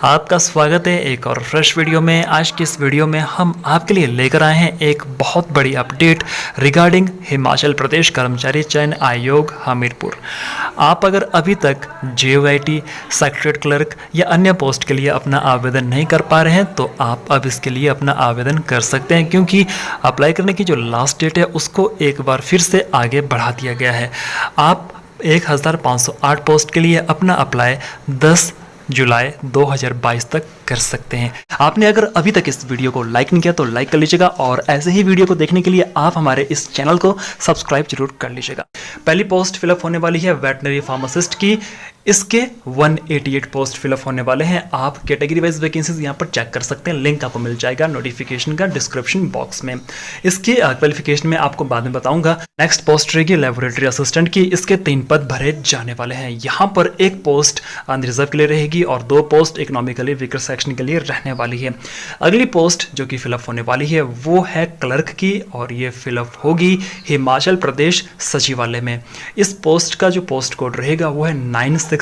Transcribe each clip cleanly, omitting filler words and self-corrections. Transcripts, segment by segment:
आपका स्वागत है एक और फ्रेश वीडियो में। आज की इस वीडियो में हम आपके लिए लेकर आए हैं एक बहुत बड़ी अपडेट रिगार्डिंग हिमाचल प्रदेश कर्मचारी चयन आयोग हमीरपुर। आप अगर अभी तक JOIT, सेक्रेटरीट क्लर्क या अन्य पोस्ट के लिए अपना आवेदन नहीं कर पा रहे हैं तो आप अब इसके लिए अपना आवेदन कर सकते हैं, क्योंकि अप्लाई करने की जो लास्ट डेट है उसको एक बार फिर से आगे बढ़ा दिया गया है। आप 1508 पोस्ट के लिए अपना अप्लाई 10 जुलाई 2022 तक कर सकते हैं। आपने अगर अभी तक इस वीडियो को लाइक नहीं किया तो लाइक कर लीजिएगा और ऐसे ही वीडियो को देखने के लिए आप हमारे इस चैनल को सब्सक्राइब जरूर कर लीजिएगा। पहली पोस्ट फिलअप होने वाली है वेटनरी फार्मासिस्ट की। इसके 188 पोस्ट फिलअप होने वाले हैं। आप कैटेगरी वाइज वैकेंसीज यहाँ पर चेक कर सकते हैं, लिंक आपको मिल जाएगा नोटिफिकेशन का डिस्क्रिप्शन बॉक्स में। इसके क्वालिफिकेशन में आपको बाद में बताऊंगा। नेक्स्ट पोस्ट रहेगी लेबोरेटरी असिस्टेंट की। इसके 3 पद भरे जाने वाले हैं। यहाँ पर एक पोस्ट अनरिजर्व के लिए रहेगी और 2 पोस्ट इकोनॉमिकली वीकर सेक्शन के लिए रहने वाली है। अगली पोस्ट जो कि फिलअप होने वाली है वो है क्लर्क की और ये फिलअप होगी हिमाचल प्रदेश सचिवालय में। इस पोस्ट का जो पोस्ट कोड रहेगा वो है 962।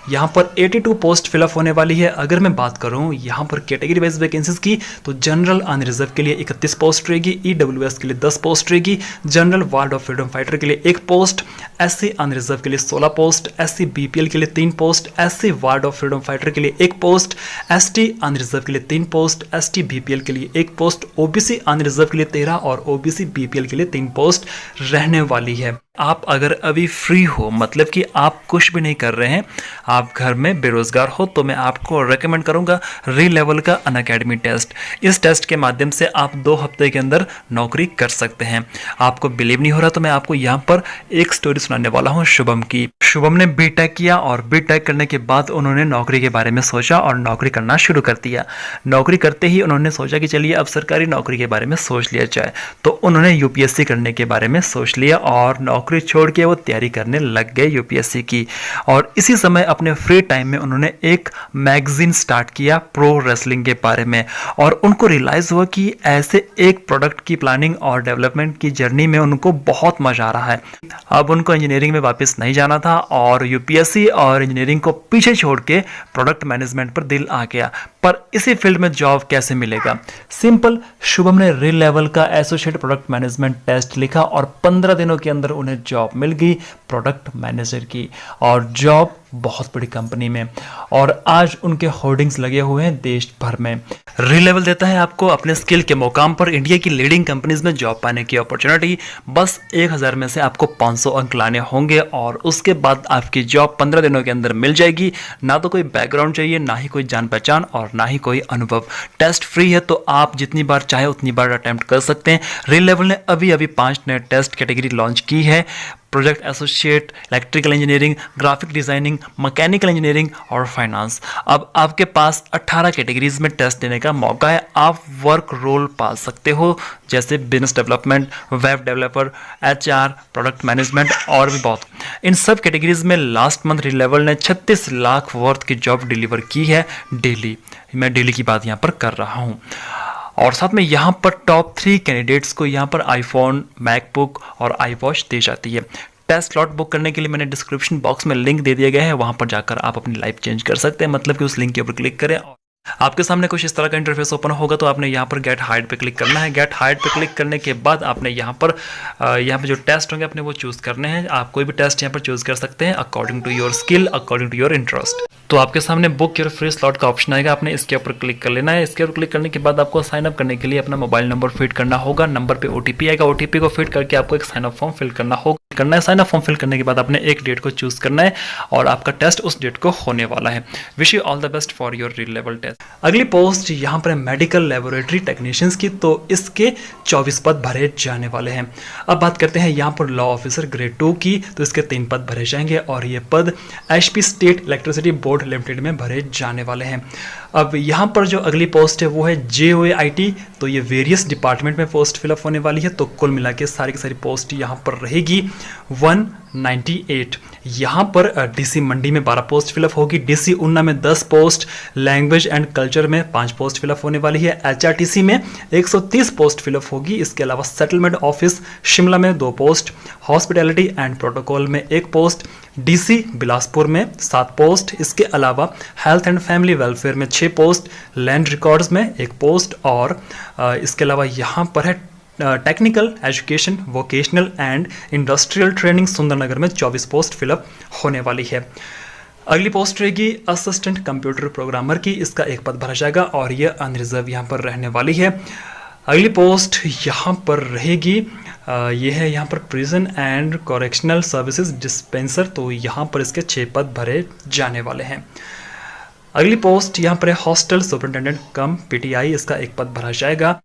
यहाँ पर 82 पोस्ट फिलअप होने वाली है। अगर मैं बात करूँ यहाँ पर कैटेगरी वाइज वैकेंसीज की तो जनरल अनरिजर्व के लिए 31 पोस्ट रहेगी, EWS के लिए 10 पोस्ट रहेगी, general ward of freedom fighter के लिए 1 पोस्ट, SC अनरिजर्व के लिए 16 पोस्ट, SC BPL के लिए 3 post, SC ward of freedom fighter के लिए 1 पोस्ट, ST अनरिजर्व के लिए 3 पोस्ट, ST BPL के लिए 1 पोस्ट, OBC अनरिजर्व के लिए 13 और OBC BPL के लिए 3 पोस्ट रहने वाली है। आप अगर अभी फ्री हो, मतलब कि आप कुछ भी नहीं कर रहे हैं, आप घर में बेरोजगार हो, तो मैं आपको रेकमेंड करूंगा री लेवल का अनअकैडमी टेस्ट। इस टेस्ट के माध्यम से आप 2 हफ्ते के अंदर नौकरी कर सकते हैं। आपको बिलीव नहीं हो रहा तो मैं आपको यहाँ पर एक स्टोरी सुनाने वाला हूँ शुभम की। शुभम ने बीटेक किया और बीटेक करने के बाद उन्होंने नौकरी के बारे में सोचा और नौकरी करना शुरू कर दिया। नौकरी करते ही उन्होंने सोचा कि चलिए अब सरकारी नौकरी के बारे में सोच लिया जाए, तो उन्होंने UPSC करने के बारे में सोच लिया और नौकरी छोड़ के वो तैयारी करने लग गए UPSC की। और इसी समय अपने फ्री टाइम में उन्होंने एक मैगजीन स्टार्ट किया प्रो रेसलिंग के बारे में, और उनको रियलाइज हुआ कि ऐसे एक प्रोडक्ट की प्लानिंग और डेवलपमेंट की जर्नी में उनको बहुत मजा आ रहा है। अब उनको इंजीनियरिंग में वापस नहीं जाना था और UPSC और इंजीनियरिंग को पीछे छोड़ के प्रोडक्ट मैनेजमेंट पर दिल आ गया। पर इसी फील्ड में जॉब कैसे मिलेगा? सिंपल, शुभम ने री लेवल का एसोसिएट प्रोडक्ट मैनेजमेंट टेस्ट लिखा और 15 दिनों के अंदर उन्हें जॉब मिल गई प्रोडक्ट मैनेजर की, और जॉब बहुत बड़ी कंपनी में, और आज उनके होर्डिंग्स लगे हुए हैं देश भर में। री लेवल देता है आपको अपने स्किल के मुकाम पर इंडिया की लीडिंग कंपनीज में जॉब पाने की अपॉर्चुनिटी। बस 1000 में से आपको 500 अंक लाने होंगे और उसके बाद आपकी जॉब 15 दिनों के अंदर मिल जाएगी। ना तो कोई बैकग्राउंड चाहिए, ना ही कोई जान पहचान और ना ही कोई अनुभव। टेस्ट फ्री है तो आप जितनी बार चाहे उतनी बार अटेम्प्ट कर सकते हैं। री लेवल ने अभी 5 नए टेस्ट कैटेगरी लॉन्च की है: project associate, electrical engineering, graphic designing, mechanical engineering और फाइनेंस। अब आपके पास 18 कैटेगरीज में टेस्ट देने का मौका है। आप वर्क रोल पा सकते हो जैसे business development, web developer, HR, product management और भी बहुत। इन सब कैटेगरीज में लास्ट मंथ री लेवल ने 36 लाख वर्थ की जॉब डिलीवर की है डेली। मैं डेली की बात यहाँ पर कर रहा हूँ। और साथ में यहाँ पर टॉप 3 कैंडिडेट्स को यहाँ पर आईफोन, मैकबुक और iWatch दी जाती है। टेस्ट स्लॉट बुक करने के लिए मैंने डिस्क्रिप्शन बॉक्स में लिंक दे दिया गया है, वहाँ पर जाकर आप अपनी लाइफ चेंज कर सकते हैं। मतलब कि उस लिंक के ऊपर क्लिक करें, आपके सामने कुछ इस तरह का इंटरफेस ओपन होगा तो आपने यहाँ पर गेट हाइड पे क्लिक करना है। गेट हाइड पे क्लिक करने के बाद आपने यहाँ पर जो टेस्ट होंगे अपने वो चूज़ करने हैं। आप कोई भी टेस्ट यहाँ पर चूज़ कर सकते हैं according to your skill, according to your interest. तो आपके सामने बुक योर फ्री स्लॉट का ऑप्शन आएगा, आपने इसके ऊपर क्लिक कर लेना है। इसके ऊपर क्लिक करने के बाद आपको साइन अप करने के लिए अपना मोबाइल नंबर फिट करना होगा। नंबर पे OTP आएगा, OTP को फिट करके आपको एक साइन अप फॉर्म फिल करना होगा। साइन अप फॉर्म फिल करने के बाद आपने एक डेट को चूज करना है और आपका टेस्ट उस डेट को होने वाला है। Wish you all the best for your री लेवल टेस्ट। अगली पोस्ट यहाँ पर मेडिकल लेबोरेटरी टेक्नीशियंस की, तो इसके 24 पद भरे जाने वाले हैं। अब बात करते हैं यहाँ पर लॉ ऑफिसर ग्रेड 2 की, तो इसके 3 पद भरे जाएंगे और ये पद HP state electricity board limited में भरे जाने वाले हैं। अब यहाँ पर जो अगली पोस्ट है वो है JOIT, तो ये वेरियस डिपार्टमेंट में पोस्ट फिलअप होने वाली है। तो कुल मिला के सारी की सारी पोस्ट यहाँ पर रहेगी। 198। यहाँ पर डीसी मंडी में 12 पोस्ट फिलअप होगी, डीसी उन्ना में 10 पोस्ट, लैंग्वेज एंड कल्चर में 5 पोस्ट फिलअप होने वाली है, एचआरटीसी में 130 पोस्ट फिलअप होगी। इसके अलावा सेटलमेंट ऑफिस शिमला में 2 पोस्ट, हॉस्पिटैलिटी एंड प्रोटोकॉल में 1 पोस्ट, डीसी बिलासपुर में 7 पोस्ट। इसके अलावा हेल्थ एंड फैमिली वेलफेयर में 6 पोस्ट, लैंड रिकॉर्ड्स में 1 पोस्ट और इसके अलावा यहाँ पर है technical education, vocational and industrial training Sundarnagar में 24 पोस्ट फिलअप होने वाली है। अगली पोस्ट रहेगी असिस्टेंट कंप्यूटर प्रोग्रामर की, इसका 1 पद भरा जाएगा और यह अनरिजर्व यहाँ पर रहने वाली है। अगली पोस्ट यहाँ पर रहेगी ये है यहाँ पर प्रिजन एंड कॉरेक्शनल सर्विसेज डिस्पेंसर, तो यहाँ पर इसके 6 पद भरे जाने वाले हैं। अगली पोस्ट यहाँ पर है हॉस्टल सुपरिटेंडेंट कम पीटीआई, इसका 1 पद भरा जाएगा।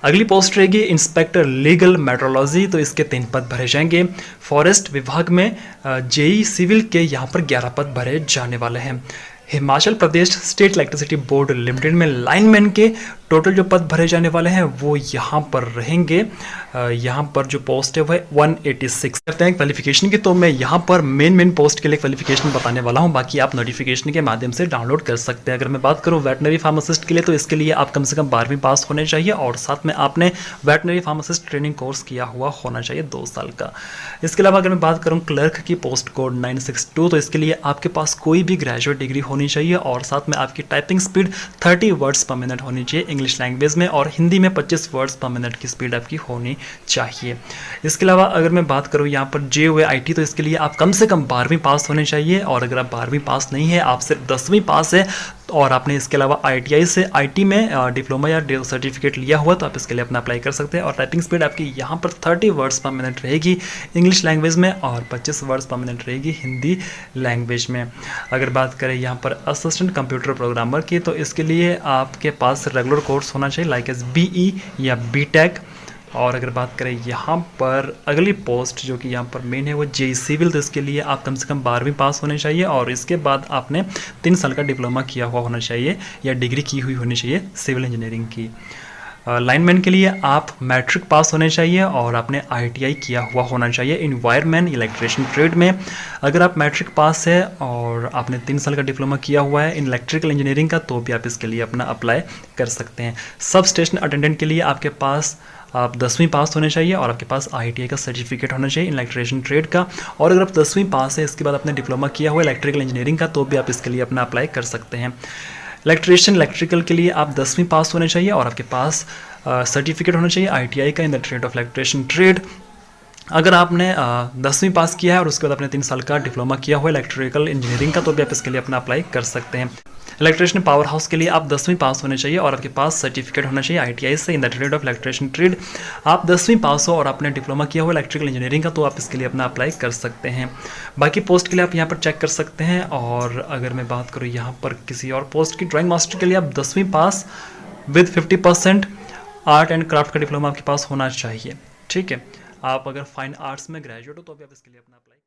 अगली पोस्ट रहेगी इंस्पेक्टर लीगल मेट्रोलॉजी, तो इसके 3 पद भरे जाएंगे। फॉरेस्ट विभाग में जेई सिविल के यहाँ पर 11 पद भरे जाने वाले हैं। Himachal Pradesh state electricity board limited में लाइनमैन के टोटल जो पद भरे जाने वाले हैं वो यहाँ पर रहेंगे। यहाँ पर जो पोस्ट है वह 186 करते हैं क्वालिफिकेशन की, तो मैं यहाँ पर मेन पोस्ट के लिए क्वालिफिकेशन बताने वाला हूँ, बाकी आप नोटिफिकेशन के माध्यम से डाउनलोड कर सकते हैं। अगर मैं बात करूँ वेटनरी फार्मासिस्ट के लिए, तो इसके लिए आप कम से कम 12वीं पास होने चाहिए और साथ में आपने वेटनरी फार्मासिस्ट ट्रेनिंग कोर्स किया हुआ होना चाहिए 2 साल का। इसके अलावा अगर मैं बात करूँ क्लर्क की पोस्ट कोड 962, तो इसके लिए आपके पास कोई भी ग्रेजुएट डिग्री होनी चाहिए और साथ में आपकी टाइपिंग स्पीड 30 वर्ड्स पर मिनट होनी चाहिए इंग्लिश लैंग्वेज में, और हिंदी में 25 वर्ड्स पर मिनट की स्पीड आपकी होनी चाहिए। इसके अलावा अगर मैं बात करूँ यहाँ पर JOAIT, तो इसके लिए आप कम से कम 12वीं पास होने चाहिए, और अगर आप 12वीं पास नहीं है, आप सिर्फ 10वीं पास है और आपने इसके अलावा ITI से IT में डिप्लोमा या सर्टिफिकेट लिया हुआ, तो आप इसके लिए अपना अप्लाई कर सकते हैं। और टाइपिंग स्पीड आपकी यहाँ पर 30 वर्ड्स पर मिनट रहेगी इंग्लिश लैंग्वेज में और 25 वर्ड्स पर मिनट रहेगी हिंदी लैंग्वेज में। अगर बात करें यहाँ पर असिस्टेंट कंप्यूटर प्रोग्रामर की, तो इसके लिए आपके पास रेगुलर कोर्स होना चाहिए लाइक एस BE या BTech। और अगर बात करें यहाँ पर अगली पोस्ट जो कि यहाँ पर मेन है वो जेई सिविल, तो इसके लिए आप कम से कम 12वीं पास होने चाहिए और इसके बाद आपने 3 साल का डिप्लोमा किया हुआ होना चाहिए या डिग्री की हुई होनी चाहिए सिविल इंजीनियरिंग की। लाइनमैन के लिए आप मैट्रिक पास होने चाहिए और आपने ITI किया हुआ होना चाहिए इन्वायरमेंट इलेक्ट्रिशियन ट्रेड में। अगर आप मैट्रिक पास है और आपने 3 साल का डिप्लोमा किया हुआ है इन इलेक्ट्रिकल इंजीनियरिंग का, तो भी आप इसके लिए अपना अप्लाई कर सकते हैं। सब स्टेशन अटेंडेंट के लिए आपके पास आप 10वीं पास होने चाहिए और आपके पास ITI का सर्टिफिकेट होना चाहिए इलेक्ट्रिशियन ट्रेड का। और अगर आप 10वीं पास है, इसके बाद आपने डिप्लोमा किया हुआ इलेक्ट्रिकल इंजीनियरिंग का, तो भी आप इसके लिए अपना अप्लाई कर सकते हैं। इलेक्ट्रिशियन इलेक्ट्रिकल के लिए आप 10वीं पास होने चाहिए और आपके पास सर्टिफिकेट होना चाहिए ITI का in the trade off electrician trade. अगर आपने 10वीं पास किया है और उसके बाद आपने 3 साल का डिप्लोमा किया हुआ इलेक्ट्रिकल इंजीनियरिंग का, तो भी आप इसके लिए अपना अप्लाई कर सकते हैं। इलेक्ट्रिशियन पावर हाउस के लिए आप 10वीं पास होने चाहिए और आपके पास सर्टिफिकेट होना चाहिए ITI से in the trade off electrician trade. आप 10वीं पास हो और आपने डिप्लोमा किया हुआ इलेक्ट्रिकल इंजीनियरिंग का, तो आप इसके लिए अपना अप्लाई कर सकते हैं। बाकी पोस्ट के लिए आप यहाँ पर चेक कर सकते हैं। और अगर मैं बात करूँ यहाँ पर किसी और पोस्ट की, ड्राइंग मास्टर के लिए आप 10वीं पास विद 50% आर्ट एंड क्राफ्ट का डिप्लोमा आपके पास होना चाहिए। ठीक है, आप अगर फाइन आर्ट्स में ग्रेजुएट हो तो भी आप इसके लिए अपना अप्लाई